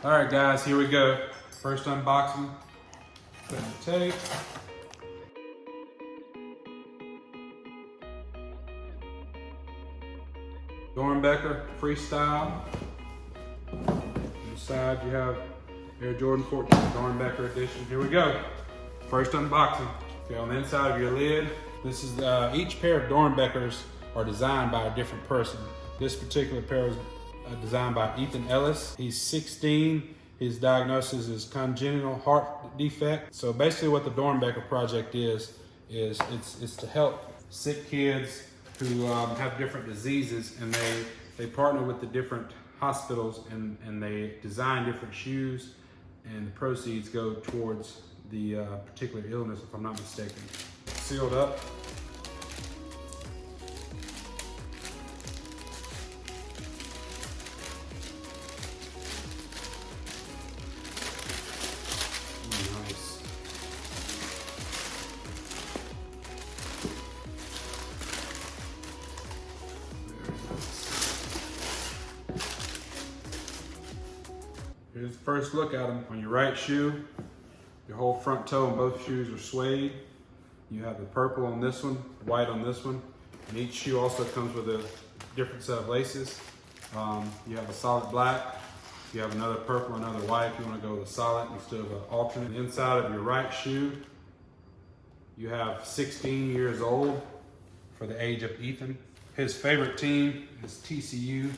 All right, guys, here we go. First unboxing. Put in the tape. DOERNBECHER Freestyle. On the side, you have Air Jordan 14 DOERNBECHER edition. Here we go. First unboxing. Okay, on the inside of your lid, this is each pair of DOERNBECHERs are designed by a different person. This particular pair is designed by Ethan Ellis. He's 16. His diagnosis is congenital heart defect. So basically what the DOERNBECHER project is it's to help sick kids who have different diseases, and they partner with the different hospitals and they design different shoes, and the proceeds go towards the particular illness, if I'm not mistaken. Sealed up. Nice. Here's the first look at them. On your right shoe, your whole front toe and both shoes are suede. You have the purple on this one, white on this one, and each shoe also comes with a different set of laces. You have a solid black, you have another purple, another white if you want to go with a solid instead of an alternate. Inside of your right shoe, you have 16 years old for the age of Ethan. His favorite team is TCU,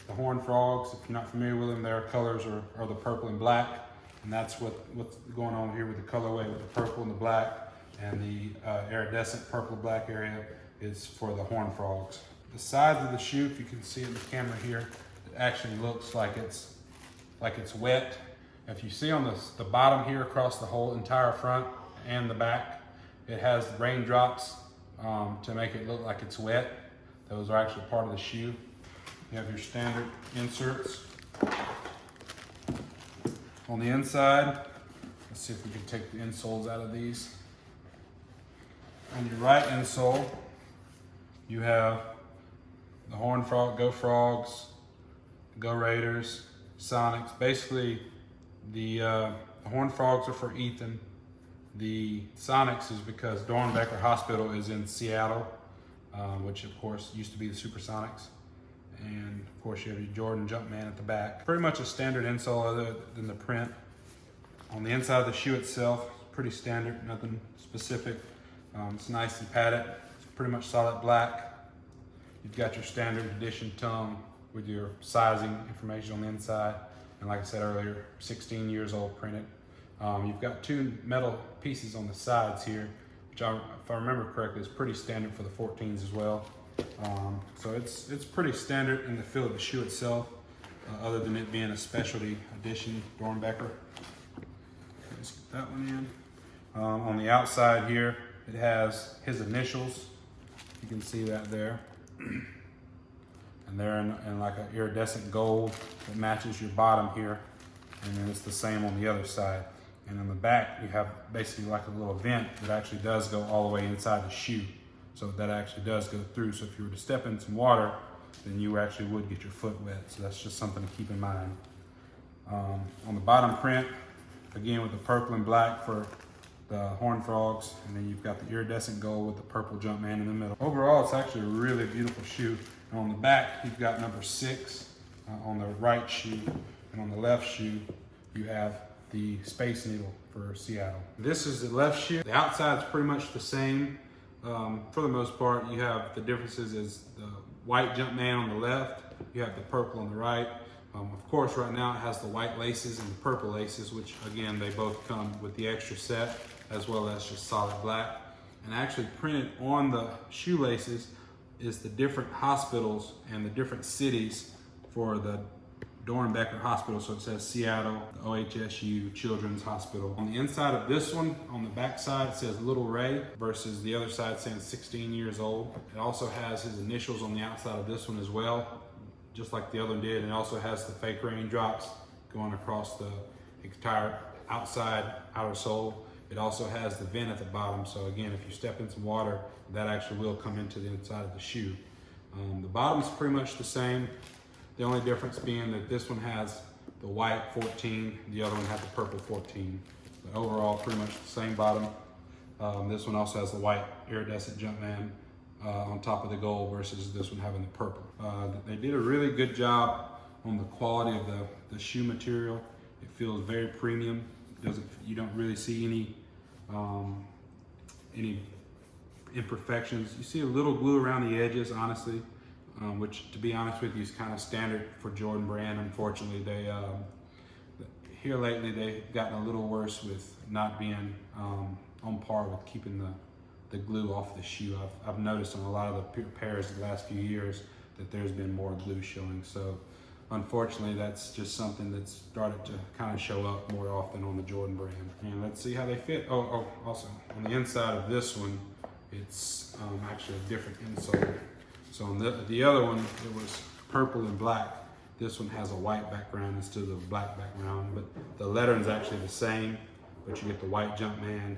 the Horned Frogs. If you're not familiar with them, their colors are the purple and black, and that's what's going on here with the colorway with the purple and the black. And the iridescent purple black area is for the Horned Frogs. The sides of the shoe, if you can see it in the camera here, it actually looks like it's wet. If you see on the bottom here across the whole entire front and the back, it has raindrops to make it look like it's wet. Those are actually part of the shoe. You have your standard inserts. On the inside, let's see if we can take the insoles out of these. On your right insole, you have the Horned Frog, Go Frogs, Go Raiders, Sonics. Basically, the Horned Frogs are for Ethan. The Sonics is because DOERNBECHER Hospital is in Seattle, which of course used to be the Supersonics. And of course you have your Jordan Jumpman at the back. Pretty much a standard insole other than the print. On the inside of the shoe itself, pretty standard, nothing specific. It's nice and padded. It's pretty much solid black. You've got your standard edition tongue with your sizing information on the inside. And like I said earlier, 16 years old printed. You've got two metal pieces on the sides here, which if I remember correctly is pretty standard for the 14s as well. So it's pretty standard in the feel of the shoe itself, other than it being a specialty edition DOERNBECHER. Let's get that one in. On the outside here, it has his initials. You can see that there. And they're in like an iridescent gold that matches your bottom here. And then it's the same on the other side. And on the back, you have basically like a little vent that actually does go all the way inside the shoe. So that actually does go through. So if you were to step in some water, then you actually would get your foot wet. So that's just something to keep in mind. On the bottom print, again with the purple and black for the Horned Frogs, and then you've got the iridescent gold with the purple Jumpman in the middle. Overall, it's actually a really beautiful shoe. And on the back, you've got number 6 on the right shoe, and on the left shoe, you have the Space Needle for Seattle. This is the left shoe. The outside's pretty much the same. For the most part, you have the differences is the white Jumpman on the left, you have the purple on the right. Of course, right now it has the white laces and the purple laces, which again, they both come with the extra set, as well as just solid black. And actually printed on the shoelaces is the different hospitals and the different cities for the DOERNBECHER Hospital. So it says Seattle, the OHSU Children's Hospital. On the inside of this one, on the back side, it says Little Ray versus the other side saying 16 years old. It also has his initials on the outside of this one as well, just like the other one did. And it also has the fake raindrops going across the entire outer sole. It also has the vent at the bottom. So again, if you step in some water, that actually will come into the inside of the shoe. The bottom's pretty much the same. The only difference being that this one has the white 14, the other one had the purple 14. But overall, pretty much the same bottom. This one also has the white iridescent Jumpman on top of the gold versus this one having the purple. They did a really good job on the quality of the shoe material. It feels very premium. You don't really see any imperfections. You see a little glue around the edges, honestly, which, to be honest with you, is kind of standard for Jordan Brand. Unfortunately, here lately they've gotten a little worse with not being on par with keeping the glue off the shoe. I've noticed on a lot of the pairs the last few years that there's been more glue showing. So unfortunately, that's just something that's started to kind of show up more often on the Jordan Brand. And let's see how they fit. Oh, also on the inside of this one, it's actually a different insole. So on the other one, it was purple and black. This one has a white background instead of a black background, but the lettering is actually the same, but you get the white Jumpman.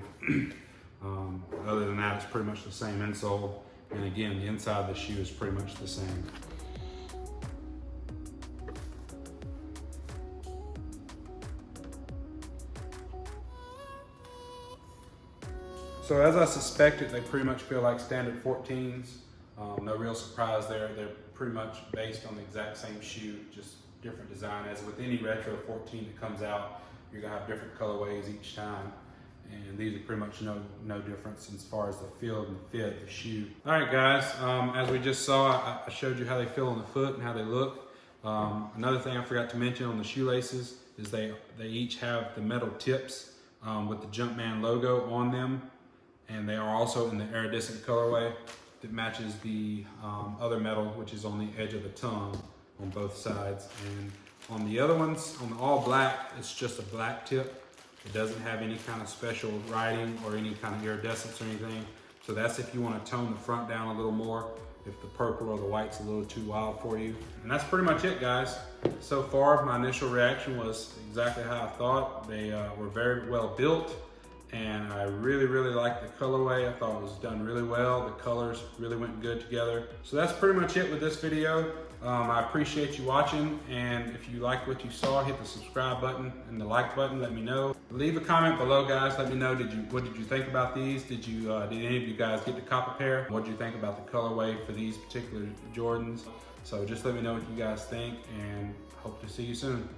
Other than that, it's pretty much the same insole. And again, the inside of the shoe is pretty much the same. So as I suspected, they pretty much feel like standard 14s. No real surprise there. They're pretty much based on the exact same shoe, just different design. As with any retro 14 that comes out, you're gonna have different colorways each time. And these are pretty much no difference as far as the feel and the fit of the shoe. All right, guys, as we just saw, I showed you how they feel on the foot and how they look. Another thing I forgot to mention on the shoelaces is they each have the metal tips with the Jumpman logo on them. And they are also in the iridescent colorway that matches the other metal, which is on the edge of the tongue on both sides. And on the other ones, on the all black, it's just a black tip. It doesn't have any kind of special writing or any kind of iridescence or anything. So that's if you want to tone the front down a little more, if the purple or the white's a little too wild for you. And that's pretty much it, guys. So far, my initial reaction was exactly how I thought. They were very well built, and I really liked the colorway. I thought it was done really well. The colors really went good together. So that's pretty much it with this video. I appreciate you watching, and if you liked what you saw, hit the subscribe button and the like button. Let me know. Leave a comment below, guys. Let me know, what did you think about these? Did any of you guys get the copper pair? What did you think about the colorway for these particular Jordans? So just let me know what you guys think, and hope to see you soon.